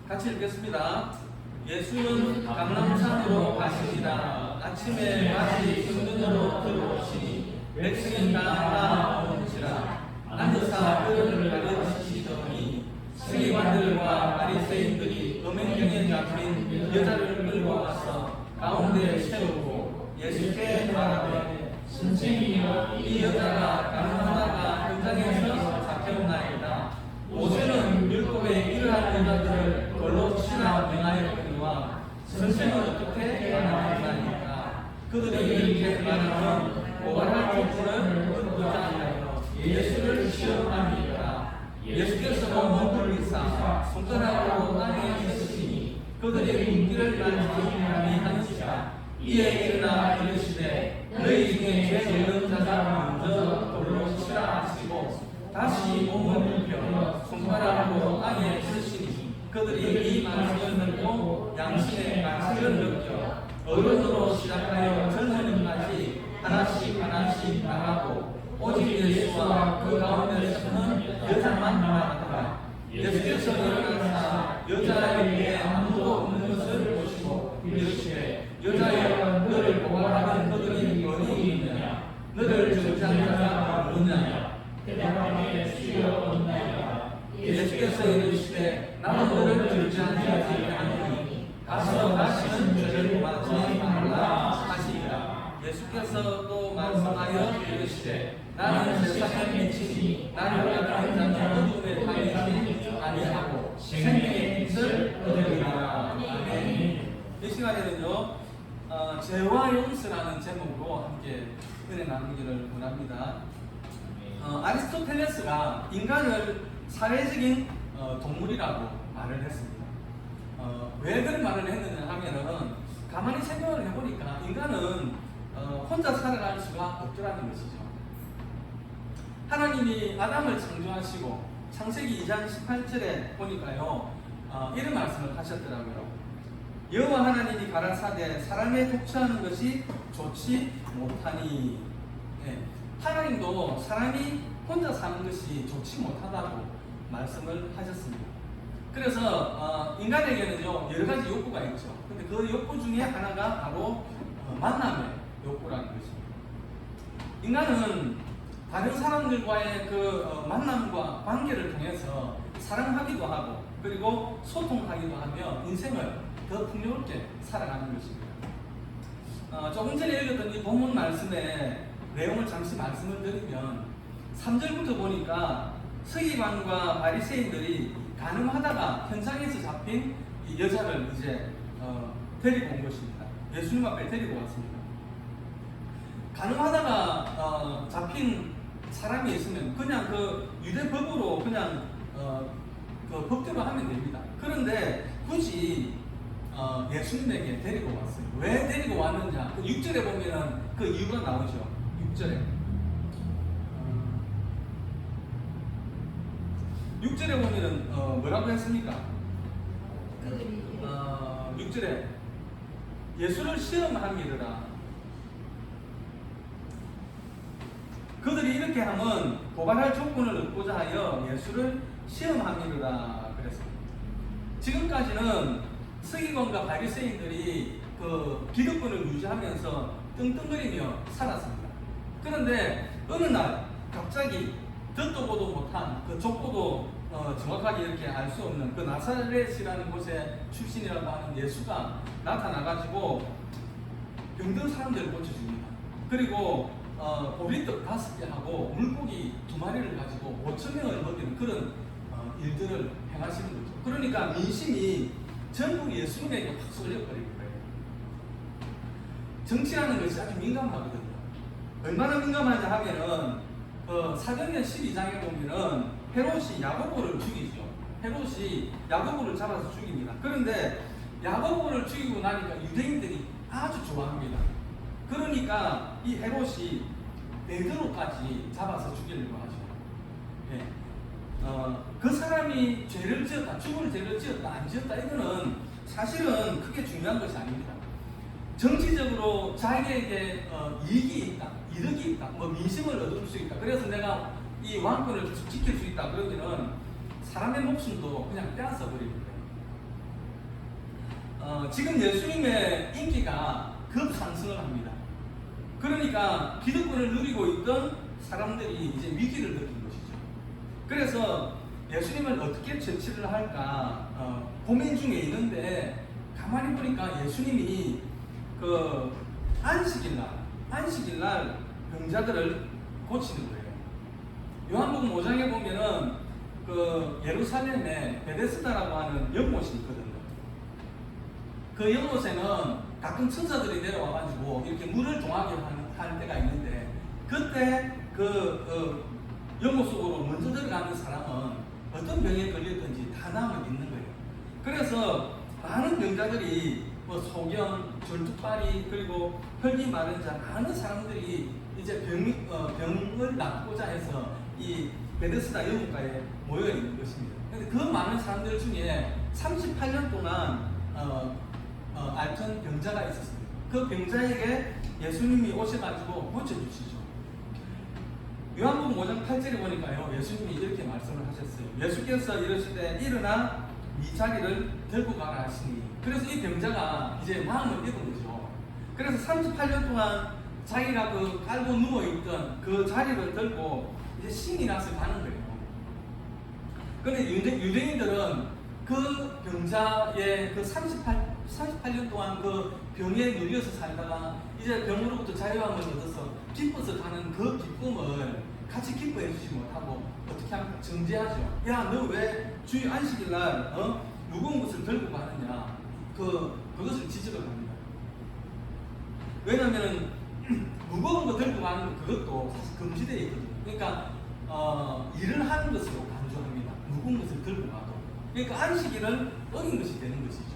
같이 읽겠습니다. 예수는 감람산으로 가시니라. 아침에 마치 성전으로 들어오시니 백성이 다 나오는지라. 앉아서 그를 가르치시더니 서기관들과 바리새인들이 음행중에 잡힌 여자를 끌고 와서 가운데 세우고 예수께 말하되 선생님이여, 이 여자가 가늠하다가 현장에서 잡혔나이다. 모세는 율법에 이러한 여자들을 돌로 치라 명하였거니와 선생은 어떻게 말하나이까. 그들이 이렇게 말하면 고발할 조건을 얻고자 하여 예수를 시험합니다. 예수께서 문을 비사 손가락으로 땅에 쓰시니 그들이 문기를 만지지 아니하는지라. 이에 일어나 이르시되 너희 중에 죄 없는 자가 먼저 돌로 치라 하시고 다시 몸을 눕혀 손가락으로 땅에 쓰시니 그들이 이 말씀을 듣고 양심의 가책을 느껴 어른으로 시작하여 젊은이까지 하나씩 나가고 오직 예수와 그 가운데 서는 여자만 나가더라. 예수께서 일어나사 여자에게 아무도 없는 것을 보시고 이르시되 여자여, 너를 고발하는 그들이 어디 있느냐? 너를 정죄한 자가 없느냐? 대답하되 주여 없나이다. 예수께서 이르시되 나는 너를 정죄하지 아니하노니 가서 다시는 죄를 범하지 말라 하시니라. 예수께서 또 말씀하여 이르시되 나는 세상의 빛이니 나를 따르는 자는 어둠에 다니지 아니하고 생명의 빛을 얻으리라. 아멘. 이 시간에는요, 죄와 용서라는 제목으로 함께 은혜 나누기를 원합니다. 아리스토텔레스가 인간을 사회적인 동물이라고 말을 했습니다. 왜 그런 말을 했느냐 하면은 가만히 생각을 해보니까 인간은 혼자 살아갈 수가 없더라는 것이죠. 하나님이 아담을 창조하시고 창세기 2장 18절에 보니까요, 이런 말씀을 하셨더라고요. 여호와 하나님이 가라사대 사람의 독처하는 것이 좋지 못하니. 네. 하나님도 사람이 혼자 사는 것이 좋지 못하다고 말씀을 하셨습니다. 그래서 인간에게는요, 여러 가지 욕구가 있죠. 근데 그 욕구 중에 하나가 바로 만남의 욕구라는 것입니다. 인간은 다른 사람들과의 그 만남과 관계를 통해서 사랑하기도 하고 그리고 소통하기도 하며 인생을 더 풍요롭게 살아가는 것입니다. 조금 전에 읽었던 이 본문 말씀의 내용을 잠시 말씀을 드리면 3절부터 보니까 서기관과 바리새인들이 가늠하다가 현장에서 잡힌 이 여자를 이제 데리고 온 것입니다. 예수님 앞에 데리고 왔습니다. 가늠하다가 잡힌 사람이 있으면 그냥 그 유대법으로 그냥 그 법대로 하면 됩니다. 그런데 굳이 예수님에게 데리고 왔어요. 왜 데리고 왔느냐? 그 6절에 보면은 그 이유가 나오죠. 6절에. 6절에 보면은 뭐라고 했습니까? 6절에 예수를 시험함이더라. 그들이 이렇게 하면 고발할 조건을 얻고자 하여 예수를 시험함이더라 그랬습니다. 지금까지는 서기관과 바리새인들이 그 기득권을 유지하면서 떵떵거리며 살았습니다. 그런데 어느 날 갑자기 듣도 보도 못한 그 족보도 정확하게 이렇게 알 수 없는 그 나사렛이라는 곳의 출신이라고 하는 예수가 나타나가지고 병든 사람들을 고쳐줍니다. 그리고 보리떡 5개 하고 물고기 2마리를 가지고 5,000명을 먹이는 그런 일들을 행하시는 거죠. 그러니까 민심이 전부 예수님에게 확 쏠려버린 거예요. 정치라는 것이 아주 민감하거든요. 얼마나 민감하냐 하면은 사도행전 12장에 보면은 헤롯이 야고보를 죽이죠. 헤롯이 야고보를 잡아서 죽입니다. 그런데 야고보를 죽이고 나니까 유대인들이 아주 좋아합니다. 그러니까 이 헤롯이 베드로까지 잡아서 죽이려고 하죠. 네. 그 사람이 죄를 지었다, 죽을 죄를 지었다, 안 지었다, 이거는 사실은 크게 중요한 것이 아닙니다. 정치적으로 자기에게 이익이 있다, 이득이 있다, 뭐 민심을 얻을 수 있다. 그래서 내가 이 왕권을 계속 지킬 수 있다 그러면은 사람의 목숨도 그냥 빼앗아 버리는 거예요. 지금 예수님의 인기가 급상승을 합니다. 그러니까 기득권을 누리고 있던 사람들이 이제 위기를 느낀 것이죠. 그래서 예수님을 어떻게 처치를 할까 고민 중에 있는데 가만히 보니까 예수님이 그 안식일 날 병자들을 고치는 거예요. 요한복음 5장에 보면은 그 예루살렘에 베데스다라고 하는 연못이 있거든요. 그 연못에는 가끔 천사들이 내려와가지고 이렇게 물을 동하게 하는 때가 있는데 그때 연못 속으로 먼저 들어가는 사람은 어떤 병에 걸렸든지 다 남아 있는 거예요. 그래서 많은 병자들이 뭐 소견, 절뚝발이 그리고 혈기 마른 자 많은 사람들이 이제 병을 낫고자 해서 이 베데스다 연못가에 모여 있는 것입니다. 그런데 그 많은 사람들 중에 38년 동안 앓던 병자가 있었습니다. 그 병자에게 예수님이 오셔가지고 고쳐주시죠. 요한복음 5장 8절에 보니까요, 예수님이 이렇게 말씀을 하셨어요. 예수께서 이르시되 일어나 네 자리를 들고 가라 하시니, 그래서 이 병자가 이제 마음을 읽은 거죠. 그래서 38년 동안 자기가 그 깔고 누워있던 그 자리를 들고 이제 신이 나서 가는 거예요. 그런데 유대인들은 그 병자의 그 38년 동안 그 병에 눌려서 살다가 이제 병으로부터 자유함을 얻어서 기뻐서 가는 그 기쁨을 같이 기뻐해 주지 못하고 어떻게 하면 정죄하죠. 야, 너 왜 주의 안식일 날 무거운 것을 들고 가느냐. 그것을 지적을 합니다. 왜냐하면 무거운 거 들고 가는 것 그것도 사실 금지되어 있거든요. 그러니까 일을 하는 것으로 간주합니다. 무거운 것을 들고 가도. 그러니까 안식일을 어긴 것이 되는 것이죠.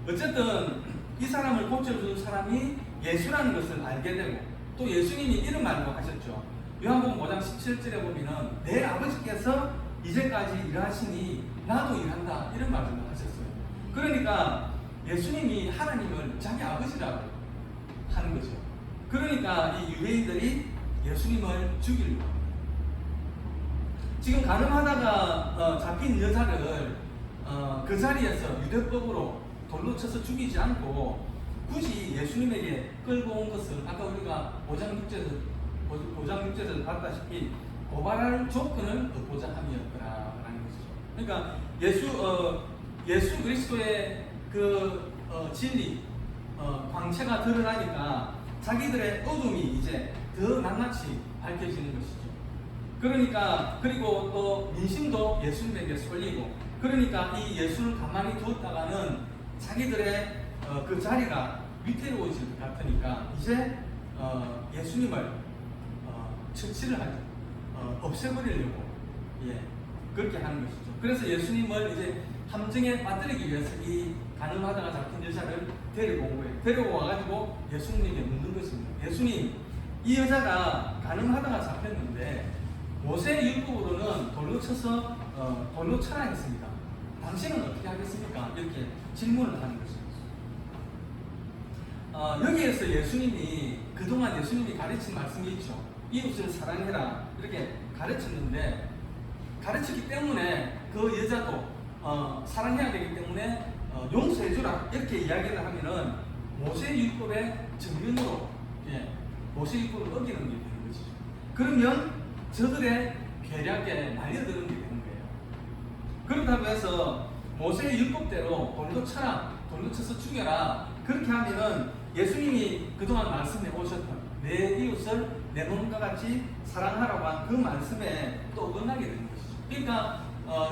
어쨌든 이 사람을 고쳐준 사람이 예수라는 것을 알게 되고 또 예수님이 이런 말도 하셨죠. 요한복음 5장 17절에 보면은 내 아버지께서 이제까지 일하시니 나도 일한다 이런 말씀을 하셨어요. 그러니까 예수님이 하나님을 자기 아버지라고 하는 거죠. 그러니까 이 유대인들이 예수님을 죽이려고 합니다. 지금 가늠하다가 잡힌 여자를 그 자리에서 유대법으로 돌로 쳐서 죽이지 않고 굳이 예수님에게 끌고 온 것은 아까 우리가 5장 6절에서 봤다시피 고발할 조건을 얻고자 함이었더라라는 것이죠. 그러니까 예수 그리스도의 그 진리 광채가 드러나니까 자기들의 어둠이 이제 더 낱낱이 밝혀지는 것이죠. 그러니까 그리고 또 민심도 예수님에게 쏠리고 그러니까 이 예수를 가만히 두었다가는 자기들의 그 자리가 위태로워질 것 같으니까 이제 예수님을 처치를 하죠. 없애버리려고 그렇게 하는 것이죠. 그래서 예수님을 이제 함정에 빠뜨리기 위해서 이 가늠하다가 잡힌 여자를 데리고 온 거예요. 데리고 와가지고 예수님에게 묻는 것입니다. 예수님, 이 여자가 가늠하다가 잡혔는데 모세 율법으로는 돌로 쳐서 돌로 쳐라 했습니다. 당신은 어떻게 하겠습니까? 이렇게 질문을 하는 것입니다. 여기에서 예수님이 그동안 예수님이 가르친 말씀이 있죠. 이웃을 사랑해라 이렇게 가르쳤는데 가르쳤기 때문에 그 여자도 사랑해야 되기 때문에 용서해주라 이렇게 이야기를 하면은 모세율법의 정면으로 모세율법을 어기는 게 되는 것이죠. 그러면 저들의 괴략에 말려드는 게 되는 거예요. 그렇다고 해서 모세율법대로 돌로 쳐라, 돌로 쳐서 죽여라 그렇게 하면은 예수님이 그동안 말씀해 오셨던 내 이웃을 내 몸과 같이 사랑하라고 한 그 말씀에 또 어긋나게 되는 것이죠. 그러니까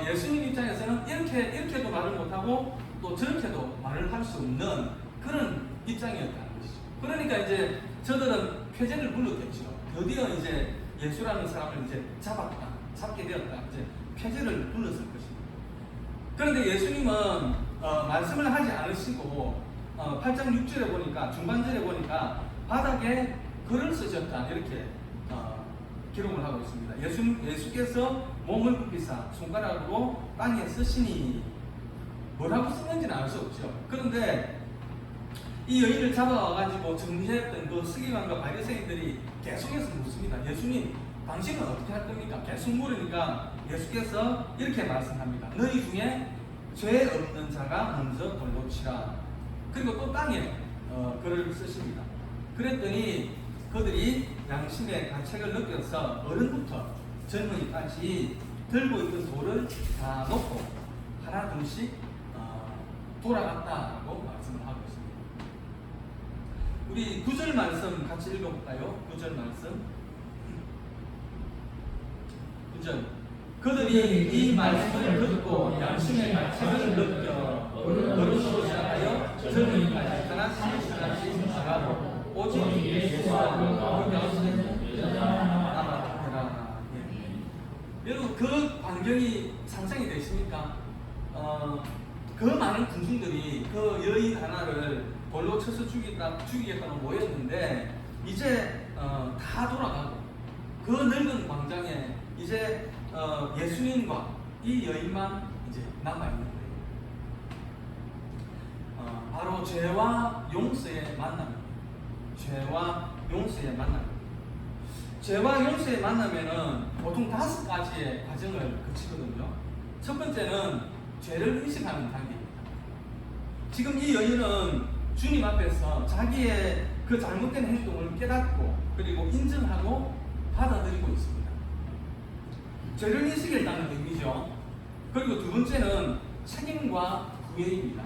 예수님 입장에서는 이렇게도 말을 못하고 또 저렇게도 말을 할 수 없는 그런 입장이었다는 것이죠. 그러니까 이제 저들은 쾌재를 불렀겠죠. 드디어 이제 예수라는 사람을 이제 잡게 되었다. 이제 쾌재를 불렀을 것입니다. 그런데 예수님은 말씀을 하지 않으시고 8장 6절에 보니까 중반절에 보니까 바닥에 글을 쓰셨다 이렇게 기록을 하고 있습니다. 예수께서 몸을 굽히사 손가락으로 땅에 쓰시니 뭐라고 쓰는지는 알 수 없죠. 그런데 이 여인을 잡아와가지고 정리했던 그 서기관과 바리새인들이 계속해서 묻습니다. 예수님 당신은 어떻게 할 겁니까? 계속 물으니까 예수께서 이렇게 말씀합니다. 너희 중에 죄 없는 자가 먼저 돌로 치라. 그리고 또 땅에 글을 쓰십니다. 그랬더니 그들이 양심의 가책을 느껴서 어른부터 젊은이까지 들고 있던 돌을 다 놓고 하나 둘씩 돌아갔다라고 말씀을 하고 있습니다. 우리 9절 말씀 같이 읽어볼까요? 9절 말씀. 9절. 그들이 이 말씀을 듣고 양심의 가책을 느껴 어른으로 시작하여 젊은이까지 하나 둘씩 나가고 오직 예수와 그 가운데 남았더라. 여러분 그 광경이 상상이 되십니까? 그 많은 군중들이 그 여인 하나를 돌로 쳐서 죽이겠다고 모였는데 이제 다 돌아가고 그 넓은 광장에 이제 예수님과 이 여인만 이제 남아 있는 거예요. 바로 죄와 용서의 만남입니다. 죄와 용서의 만남. 죄와 용서의 만남에는 보통 5가지의 과정을 거치거든요. 첫 번째는 죄를 인식하는 단계입니다. 지금 이 여인은 주님 앞에서 자기의 그 잘못된 행동을 깨닫고 그리고 인정하고 받아들이고 있습니다. 죄를 인식했다는 의미죠. 그리고 두 번째는 책임과 후회입니다.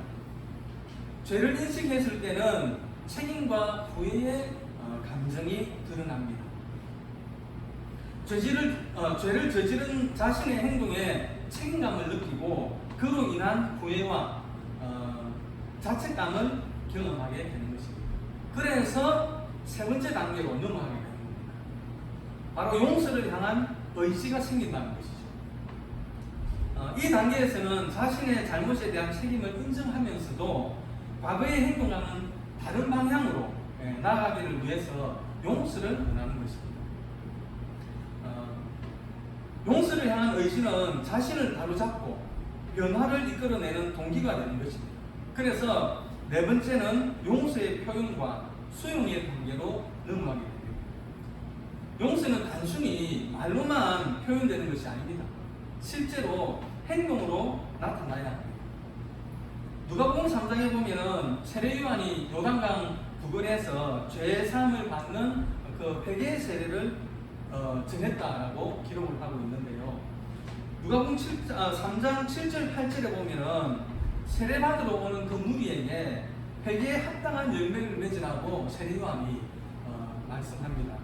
죄를 인식했을 때는 책임과 후회의 감정이 드러납니다. 죄를 저지른 자신의 행동에 책임감을 느끼고 그로 인한 후회와 자책감을 경험하게 되는 것입니다. 그래서 세 번째 단계로 넘어가게 되는 겁니다. 바로 용서를 향한 의지가 생긴다는 것이죠. 이 단계에서는 자신의 잘못에 대한 책임을 인정하면서도 과거의 행동과는 다른 방향으로 나아가기를 위해서 용서를 원하는 것입니다. 용서를 향한 의지는 자신을 바로잡고 변화를 이끌어내는 동기가 되는 것입니다. 그래서 네 번째는 용서의 표현과 수용의 단계로 넘어가게 됩니다. 용서는 단순히 말로만 표현되는 것이 아닙니다. 실제로 행동으로 나타나야 합니다. 누가복음 3장에 보면은 세례 요한이 요단강 부근에서 죄 사함을 받는 그 회개의 세례를 전했다라고 기록을 하고 있는데요. 누가복음 3장 7절 8절에 보면은 세례 받으러 오는 그 무리에게 회개에 합당한 열매를 맺으라고 세례 요한이 말씀합니다.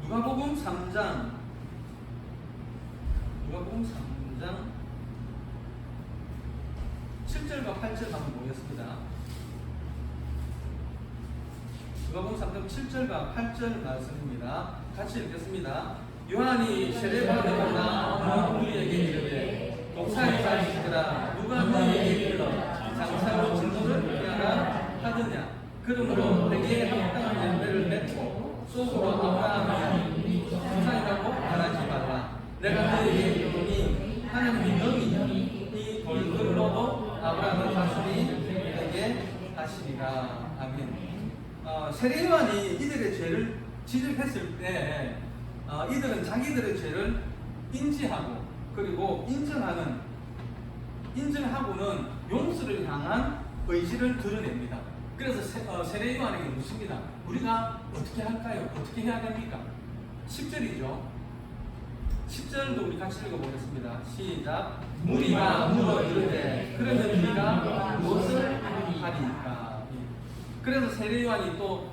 누가복음 3장 7절과 8절 한번 보겠습니다. 누가복음 3장 7절과 8절 말씀입니다. 같이 읽겠습니다. 요한이 세례받으러 나온 무리에게 이르되 독사의 자식들아 누가 너희에게 일러 장차로 진노를 피하라 하느냐. 그러므로 회개에 합당한 열매를 맺고 속으로 아브라함이 조상이라고 말하지 말라. 내가 너희에게 이르노니 하나님이 너희 이 돌들로도 아브라함의 자손이 되게 하시리라. 아멘. 세례 요한이 이들의 죄를 지적했을 때 이들은 자기들의 죄를 인지하고 그리고 인정하고는 용서를 향한 의지를 드러냅니다. 그래서 세례 요한에게 묻습니다. 우리가 어떻게 할까요? 어떻게 해야 됩니까? 10절이죠. 10절도 우리 같이 읽어보겠습니다. 시작. 무리가 물어 이르되 그러면 우리가 무엇을 하리까? 그래서 세례 요한이 또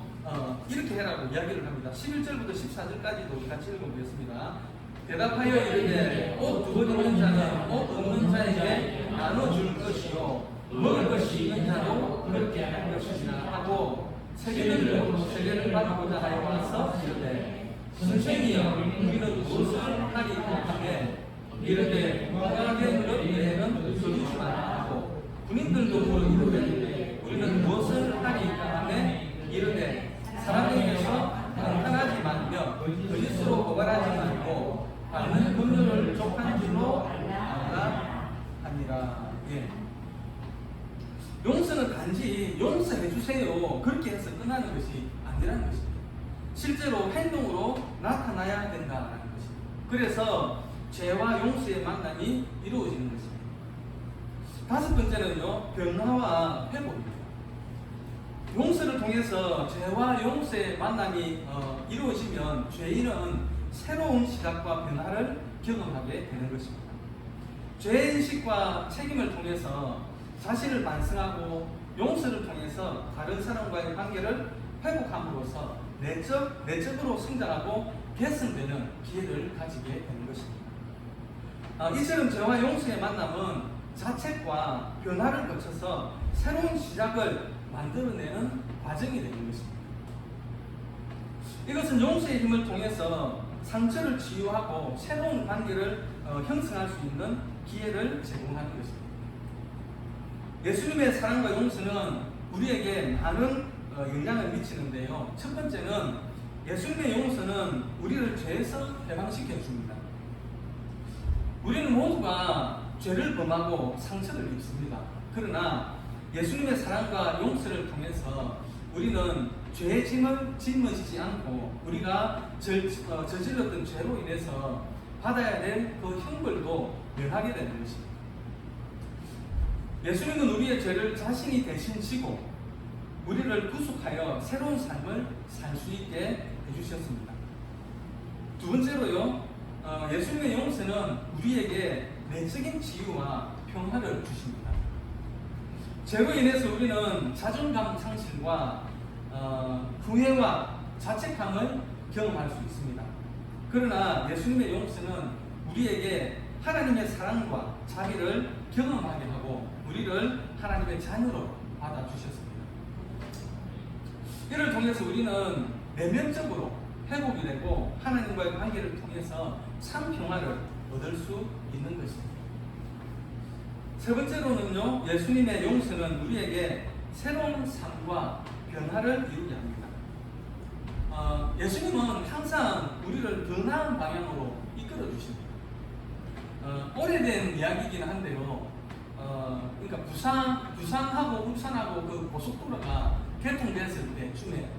이렇게 해라고 이야기를 합니다. 11절부터 14절까지도 우리 같이 읽어보겠습니다. 대답하여 이르되 옷 두 번 입는 자는 옷 없는 자에게 나눠줄 것이요 먹을 것이 있는 자도 그렇게 할 것이라 하고 세례를 받고자 하여 와서 이르되 선생이여 우리는 무엇을 하리까 하매 이르되 건강하게 몇 외에는 주지 말라 하고 군인들도 물어 이르되 우리는 무엇을 하리까 하매 이르되 사람에게서 강탈하지 말며 거짓으로 고발하지 말고 받는 분노를 족한 줄로 알라 하니라. 예. 용서는 단지 용서해 주세요 그렇게 해서 끝나는 것이 아니라는 것입니다. 실제로 행동으로 나타나야 된다라는 것입니다. 그래서 죄와 용서의 만남이 이루어지는 것입니다. 다섯 번째는요, 변화와 회복입니다. 용서를 통해서 죄와 용서의 만남이 이루어지면 죄인은 새로운 시작과 변화를 경험하게 되는 것입니다. 죄인식과 책임을 통해서 자신을 반성하고 용서를 통해서 다른 사람과의 관계를 회복함으로써 내적으로 성장하고 개선되는 기회를 가지게 되는 것입니다. 이처럼 죄와 용서의 만남은 자책과 변화를 거쳐서 새로운 시작을 만들어내는 과정이 되는 것입니다. 이것은 용서의 힘을 통해서 상처를 치유하고 새로운 관계를 형성할 수 있는 기회를 제공하는 것입니다. 예수님의 사랑과 용서는 우리에게 많은 영향을 미치는데요. 첫 번째는 예수님의 용서는 우리를 죄에서 해방시켜 줍니다. 우리는 모두가 죄를 범하고 상처를 입습니다. 그러나 예수님의 사랑과 용서를 통해서 우리는 죄의 짐을 짊어지지 않고 우리가 저질렀던 죄로 인해서 받아야 될 그 형벌도 면하게 되는 것입니다. 예수님은 우리의 죄를 자신이 대신 지고 우리를 구속하여 새로운 삶을 살 수 있게 해주셨습니다. 두 번째로요, 예수님의 용서는 우리에게 내적인 지유와 평화를 주십니다. 죄로 인해서 우리는 자존감 상실과 후회와 자책감을 경험할 수 있습니다. 그러나 예수님의 용서는 우리에게 하나님의 사랑과 자비를 경험하게 하고 우리를 하나님의 자녀로 받아주셨습니다. 이를 통해서 우리는 내면적으로 회복이 되고 하나님과의 관계를 통해서 참 평화를 얻을 수 있는 것입니다. 세 번째로는요, 예수님의 용서는 우리에게 새로운 삶과 변화를 이루게 합니다. 예수님은 항상 우리를 더 나은 방향으로 이끌어 주십니다. 오래된 이야기이긴 한데요. 그러니까 부산하고 울산하고 그 고속도로가 개통됐을 때쯤에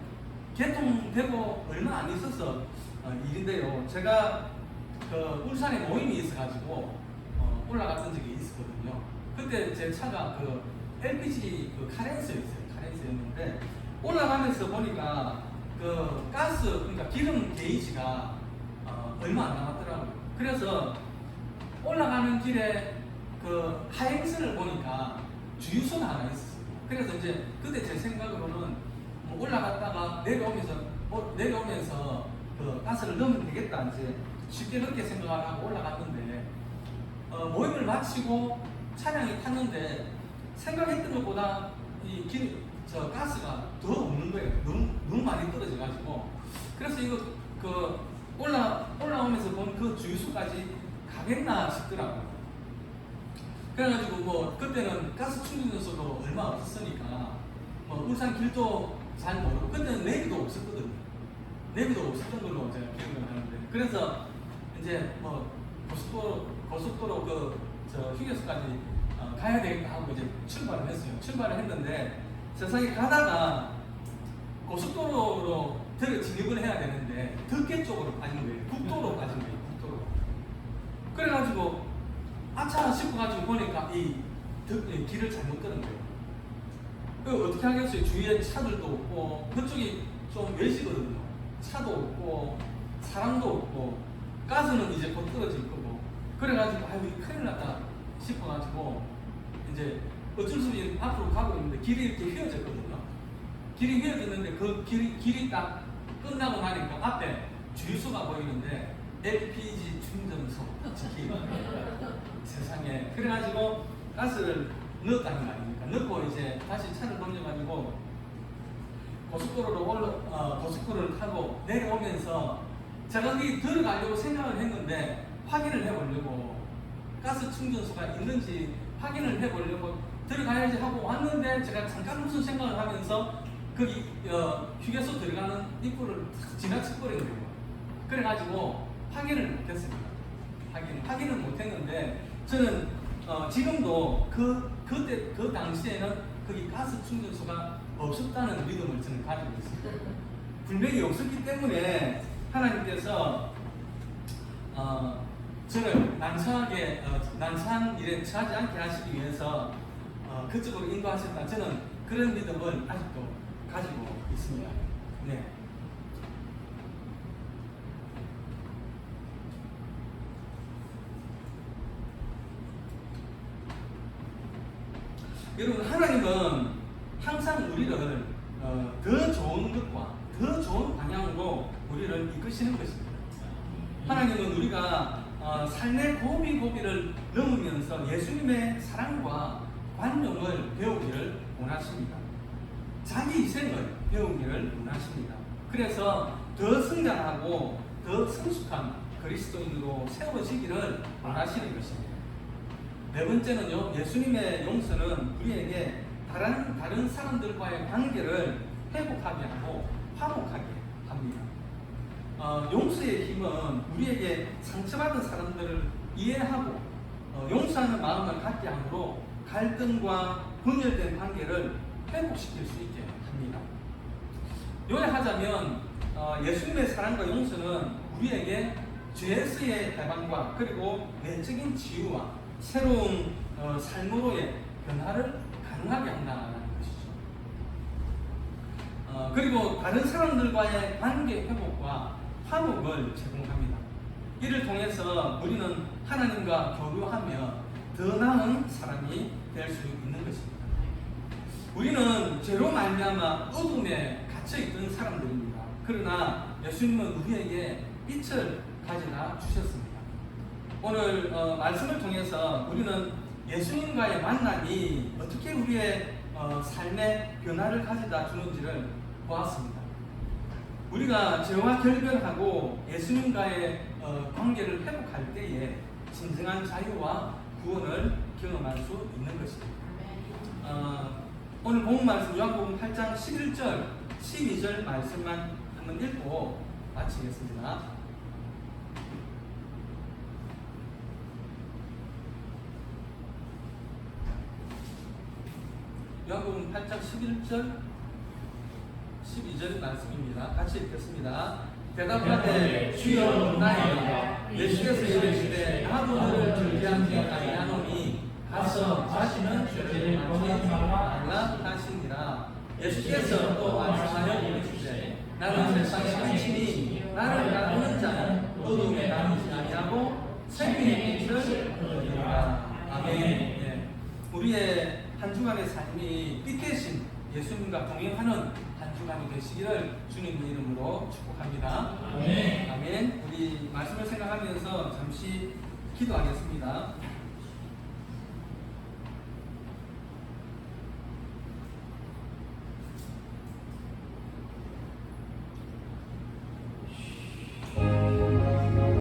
개통되고 얼마 안 있어서 일인데요. 제가 그 울산에 모임이 있어가지고 올라갔던 적이 있었거든요. 그때 제 차가 그 LPG 그 카렌스였는데 올라가면서 보니까 그 가스 그러니까 기름 게이지가 얼마 안 남았더라고요. 그래서 올라가는 길에 그 하행선을 보니까 주유소가 하나 있었어요. 그래서 이제 그때 제 생각으로는 뭐 올라갔다가 내려오면서 그 가스를 넣으면 되겠다 이제 쉽게 그렇게 생각을 하고 올라갔는데 모임을 마치고 차량에 탔는데 생각했던 것보다 가스가 더 없는 거예요. 너무 많이 떨어져가지고 그래서 이거 그 올라오면서 본 그 주유소까지 가겠나 싶더라고요. 그래가지고 뭐 그때는 가스 충전소도 얼마 없었으니까 뭐 울산 길도 잘 모르고 그때는 내비도 없었거든요. 내비도 없었던 걸로 제가 기억을 하는데 그래서 이제 뭐 고속도로 저 휴게소까지 가야 되겠다 하고 이제 출발을 했어요. 출발을 했는데 세상에 가다가 고속도로로 진입을 해야 되는데 덕계 쪽으로 빠진 거예요. 국도로 빠진 거예요. 국도로. 그래가지고 아차 싶어가지고 보니까 이 길을 잘못 들은 거예요. 그 어떻게 하겠어요? 주위에 차들도 없고 그쪽이 좀 외지거든요. 차도 없고 사람도 없고 가스는 이제 곧 떨어질 거고 그래가지고 아유 큰일 났다 싶어가지고 이제 어쩔 수 없이 앞으로 가고 있는데 길이 이렇게 휘어졌거든요. 길이 휘어졌는데 그 길이 딱 끝나고 나니까 앞에 주유소가 보이는데 LPG 충전소 특히 세상에 그래가지고 가스를 넣었다는 거 아닙니까? 넣고 이제 다시 차를 돌려가지고 고속도로를 타고 내려오면서 제가 거기 들어가려고 생각을 했는데 확인을 해보려고 가스 충전소가 있는지 확인을 해보려고 들어가야지 하고 왔는데 제가 잠깐 무슨 생각을 하면서 거기 휴게소 들어가는 입구를 지나쳐버린 거예요. 그래가지고 확인을 못했습니다. 확인을 못했는데 저는 지금도 그때 그 당시에는 거기 가스 충전소가 없었다는 믿음을 저는 가지고 있습니다. 분명히 없었기 때문에 하나님께서 저를 난처한 일에 처하지 않게 하시기 위해서 그쪽으로 인도하셨다. 저는 그런 믿음을 아직도 가지고 있습니다. 네. 여러분, 하나님은 항상 우리를 더 좋은 것과 더 좋은 방향으로 우리를 이끄시는 것입니다. 하나님은 우리가 삶의 고비고비를 넘으면서 예수님의 사랑과 관용을 배우기를 원하십니다. 자기 희생을 배우기를 원하십니다. 그래서 더 성장하고 더 성숙한 그리스도인으로 세워지기를 원하시는 것입니다. 네 번째는요, 예수님의 용서는 우리에게 다른 사람들과의 관계를 회복하게 하고 화목하게 합니다. 용서의 힘은 우리에게 상처받은 사람들을 이해하고 용서하는 마음을 갖게 함으로 갈등과 분열된 관계를 회복시킬 수 있게 합니다. 요약하자면 예수님의 사랑과 용서는 우리에게 죄에서의 해방과 그리고 내적인 치유와 새로운 삶으로의 변화를 가능하게 한다는 것이죠. 그리고 다른 사람들과의 관계 회복과 화목을 제공합니다. 이를 통해서 우리는 하나님과 교류하며 더 나은 사람이 될 수 있는 것입니다. 우리는 죄로 말미암아 어둠에 갇혀있던 사람들입니다. 그러나 예수님은 우리에게 빛을 가져다 주셨습니다. 오늘 말씀을 통해서 우리는 예수님과의 만남이 어떻게 우리의 삶의 변화를 가져다 주는지를 보았습니다. 우리가 죄와 결별하고 예수님과의 관계를 회복할 때에 진정한 자유와 구원을 경험할 수 있는 것입니다. 오늘 본문 말씀 요한복음 8장 11절, 12절 말씀만 한번 읽고 마치겠습니다. 요한복음 8장 11절, 12절 말씀입니다. 같이 읽겠습니다. 대답하되 주여 나이다. 예수께서 이르시되 나도 너를 즐기한 지 아니하노니 가서 자신은 죄를 범하지 말라 하시니라. 예수께서 또 말씀하여 이르시되 나는 세상의 빛이니 나를 따르는 자는 어둠에 다니지 아니하고 생명의 빛을 얻으리라. 아멘. 예. 우리의 한 주간의 삶이 빛 대신 예수님과 동행하는 한 주간이 되시기를 주님의 이름으로 축복합니다. 아멘. 아멘. 우리 말씀을 생각하면서 잠시 기도하겠습니다.